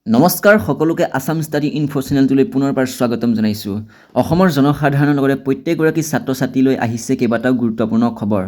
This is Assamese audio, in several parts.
নমস্কাৰ সকলোকে আসাম ষ্টাডি ইনফো চেনেলটোলৈ পুনৰবাৰ স্বাগতম জনাইছোঁ। অসমৰ জনসাধাৰণৰ লগতে প্ৰত্যেকগৰাকী ছাত্ৰ ছাত্ৰীলৈ আহিছে কেইবাটাও গুৰুত্বপূৰ্ণ খবৰ।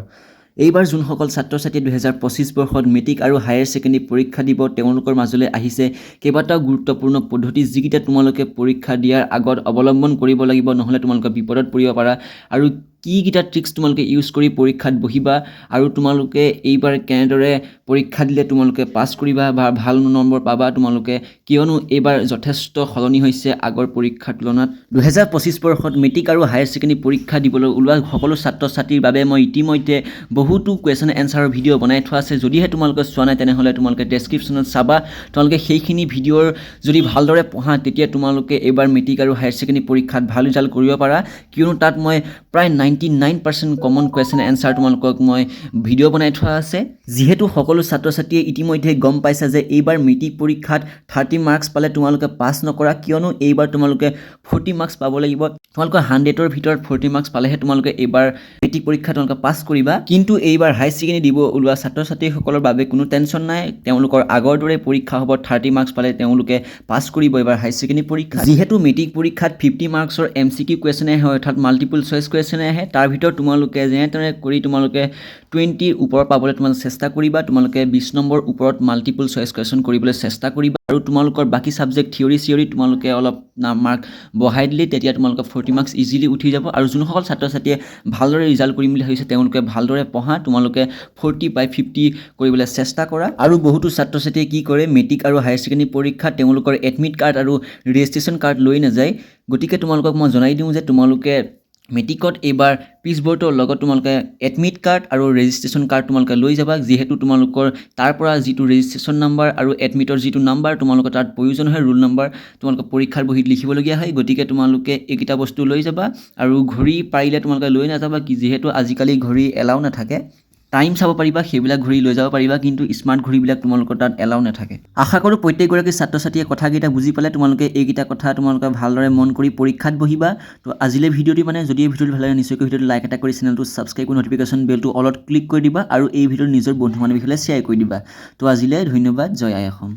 এইবাৰ যোনসকল ছাত্ৰ ছাত্ৰীয়ে 2025 বৰ্ষত মেট্ৰিক আৰু হায়াৰ ছেকেণ্ডেৰী পৰীক্ষা দিব তেওঁলোকৰ মাজলৈ আহিছে কেইবাটাও গুৰুত্বপূৰ্ণ পদ্ধতি যিকেইটা তোমালোকে পৰীক্ষা দিয়াৰ আগত অৱলম্বন কৰিব লাগিব, নহ'লে তোমালোকে বিপদত পৰিব পাৰা। আৰু কিটা ট্ৰিক্স তোমালোকে ইউজ কৰি পৰীক্ষাত বহিবা আৰু তোমালোকে এইবাৰ কেনেদৰে পৰীক্ষা দিলে তোমালোকে পাছ কৰিবা বা ভাল নম্বৰ পাবা তোমালোকে, কিয়নো এইবাৰ যথেষ্ট সলনি হৈছে আগৰ পৰীক্ষাৰ তুলনাত। 2025 বৰ্ষত মেট্ৰিক আৰু হায়াৰ ছেকেণ্ডেৰী পৰীক্ষা দিবলৈ ওলোৱা সকলো ছাত্ৰ ছাত্ৰীৰ বাবে মই ইতিমধ্যে বহুতো কুৱেশ্যন এনচাৰৰ ভিডিঅ' বনাই থোৱা আছে। যদিহে তোমালোকে চোৱা নাই তেনেহ'লে তোমালোকে ডেছক্ৰিপশ্যনত চাবা। তোমালোকে সেইখিনি ভিডিঅ'ৰ যদি ভালদৰে পঢ়া তেতিয়া তোমালোকে এইবাৰ মেট্ৰিক আৰু হায়াৰ ছেকেণ্ডেৰী পৰীক্ষাত ভাল ৰিজাল্ট কৰিব পাৰা, কিয়নো তাত মই প্ৰায় 99% কমন কুৱেশ্যন এনচাৰ তোমালোকক মই ভিডিঅ' বনাই থোৱা আছে। যিহেতু সকলো ছাত্ৰ ছাত্ৰীয়ে ইতিমধ্যে গম পাইছা যে এইবাৰ মেট্ৰিক পৰীক্ষাত 30 মাৰ্কছ পালে তোমালোকে পাছ নকৰা, কিয়নো এইবাৰ তোমালোকে 40 মাৰ্কছ পাব লাগিব। তোমালোকে 100ৰ ভিতৰত 40 মাৰ্কছ পালেহে তোমালোকে এইবাৰ মেট্ৰিক পৰীক্ষা তোমালোকে পাছ কৰিবা। কিন্তু এইবাৰ হায়াৰ ছেকেণ্ডেৰী দিব ওলোৱা ছাত্ৰ ছাত্ৰীসকলৰ বাবে কোনো টেনশ্যন নাই, তেওঁলোকৰ আগৰ দৰে পৰীক্ষা হ'ব। 30 মাৰ্কছ পালে তেওঁলোকে পাছ কৰিব এইবাৰ হায়াৰ ছেকেণ্ডেৰী পৰীক্ষা। যিহেতু মেট্ৰিক পৰীক্ষাত 50 মাৰ্কছৰ MCQ কুৱেশ্যনে আহে, অৰ্থাৎ মাল্টিপল চইচ কুৱেশ্যনে আহে, তাৰ ভিতৰত তোমালোকে যেনে তেনে কৰি তোমালোকে 20ৰ ওপৰত পাবলৈ তোমালোকে চেষ্টা কৰিবা। তোমালোকে 20 নম্বৰ ওপৰত মাল্টিপল চইচ কুৱেশ্যন কৰিবলৈ চেষ্টা কৰিবা আৰু তোমালোকৰ বাকী ছাবজেক্ট থিয়ৰি তোমালোকে অলপ মাৰ্ক বঢ়াই দিলে তেতিয়া তোমালোকৰ 40 মাৰ্কছ ইজিলি উঠি যাব। আৰু যোনসকল ছাত্ৰ ছাত্ৰীয়ে ভালদৰে ৰিজাল্ট কৰিম বুলি ভাবিছে তেওঁলোকে ভালদৰে পঢ়া, তোমালোকে 40 by 50 কৰিবলৈ চেষ্টা কৰা। আৰু বহুতো ছাত্ৰ ছাত্ৰীয়ে কি কৰে, মেট্ৰিক আৰু হায়াৰ ছেকেণ্ডেৰী পৰীক্ষাত তেওঁলোকৰ এডমিট কাৰ্ড আৰু ৰেজিষ্ট্ৰেশ্যন কাৰ্ড লৈ নাযায়। গতিকে তোমালোকক মই জনাই দিওঁ যে তোমালোকে মেট্ৰিকত এইবাৰ পিছবৰ্ডৰ লগত তোমালোকে এডমিট কাৰ্ড আৰু ৰেজিষ্ট্ৰেশ্যন কাৰ্ড তোমালোকে লৈ যাবা, যিহেতু তোমালোকৰ তাৰ পৰা যিটো ৰেজিষ্ট্ৰেশ্যন নাম্বাৰ আৰু এডমিটৰ যিটো নাম্বাৰ তোমালোকৰ তাত প্ৰয়োজন হয়, ৰোল নাম্বাৰ তোমালোকে পৰীক্ষাৰ বহীত লিখিবলগীয়া হয়। গতিকে তোমালোকে এইকেইটা বস্তু লৈ যাবা। আৰু ঘড়ী পাৰিলে তোমালোকে লৈ নাযাবা, যিহেতু আজিকালি ঘড়ী এলাও নাথাকে। টাইম চাব পাৰিবা সেইবিলাক ঘড়ী লৈ যাব পাৰিবা, কিন্তু স্মাৰ্ট ঘড়ীবিলাক তোমালোকৰ তাত এলাও নাথাকে। আশা কৰোঁ প্ৰত্যেকগৰাকী ছাত্ৰ ছাত্ৰীয়ে কথাকেইটা বুজি পালে। তোমালোকে এইকেইটা কথা তোমালোকে ভালদৰে মন কৰি পৰীক্ষাত বহিবা। তো আজিলৈ ভিডিঅ'টি যদি এই ভিডিঅ'টো ভাল লাগে নিশ্চয়কৈ ভিডিঅ'টো লাইক এটা কৰি চেনেলটো ছাবস্ক্ৰাইব কৰি নটিফিকেশ্যন বেলটো অলত ক্লিক কৰি দিবা আৰু এই ভিডিঅ'টো নিজৰ বন্ধু বান্ধৱীসকলে শ্বেয়াৰ কৰি দিবা। তো আজিলৈ ধন্যবাদ। জয় আই অসম।